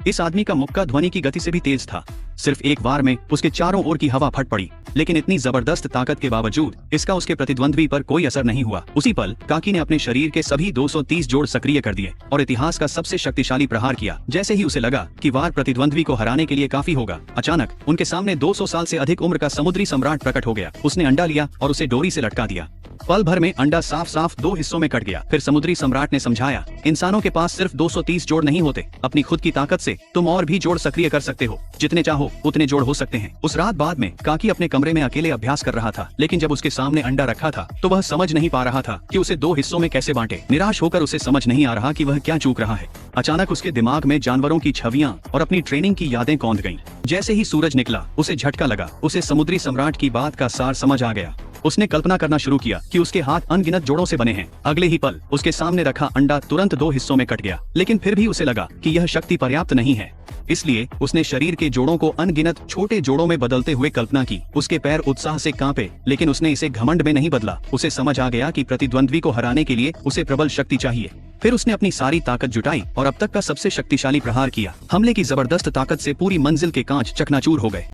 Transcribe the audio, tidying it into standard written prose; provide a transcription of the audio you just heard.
इस आदमी का मुक्का ध्वनि की गति से भी तेज था। सिर्फ एक वार में उसके चारों ओर की हवा फट पड़ी, लेकिन इतनी जबरदस्त ताकत के बावजूद इसका उसके प्रतिद्वंद्वी पर कोई असर नहीं हुआ। उसी पल काकी ने अपने शरीर के सभी 230 जोड़ सक्रिय कर दिए और इतिहास का सबसे शक्तिशाली प्रहार किया। जैसे ही उसे लगा कि वार प्रतिद्वंद्वी को हराने के लिए काफी होगा, अचानक उनके सामने 200 साल से अधिक उम्र का समुद्री सम्राट प्रकट हो गया। उसने अंडा लिया और उसे डोरी से लटका दिया। पल भर में अंडा साफ साफ 2 हिस्सों में कट गया। फिर समुद्री सम्राट ने समझाया, इंसानों के पास सिर्फ 230 जोड़ नहीं होते। अपनी खुद की ताकत से तुम और भी जोड़ सक्रिय कर सकते हो। जितने चाहो उतने जोड़ हो सकते हैं। उस रात बाद में काकी अपने कमरे में अकेले अभ्यास कर रहा था, लेकिन जब उसके सामने अंडा रखा था तो वह समझ नहीं पा रहा था कि उसे 2 हिस्सों में कैसे बांटे। निराश होकर उसे समझ नहीं आ रहा कि वह क्या चूक रहा है। अचानक उसके दिमाग में जानवरों की छवियां और अपनी ट्रेनिंग की यादें कौंध गईं। जैसे ही सूरज निकला उसे झटका लगा। उसे समुद्री सम्राट की बात का सार समझ आ गया। उसने कल्पना करना शुरू किया कि उसके हाथ अनगिनत जोड़ों से बने हैं। अगले ही पल उसके सामने रखा अंडा तुरंत 2 हिस्सों में कट गया, लेकिन फिर भी उसे लगा कि यह शक्ति पर्याप्त नहीं है। इसलिए उसने शरीर के जोड़ों को अनगिनत छोटे जोड़ों में बदलते हुए कल्पना की। उसके पैर उत्साह से कांपे, लेकिन उसने इसे घमंड में नहीं बदला। उसे समझ आ गया कि प्रतिद्वंद्वी को हराने के लिए उसे प्रबल शक्ति चाहिए। फिर उसने अपनी सारी ताकत जुटाई और अब तक का सबसे शक्तिशाली प्रहार किया। हमले की जबरदस्त ताकत से पूरी मंजिल के कांच चकनाचूर हो गए।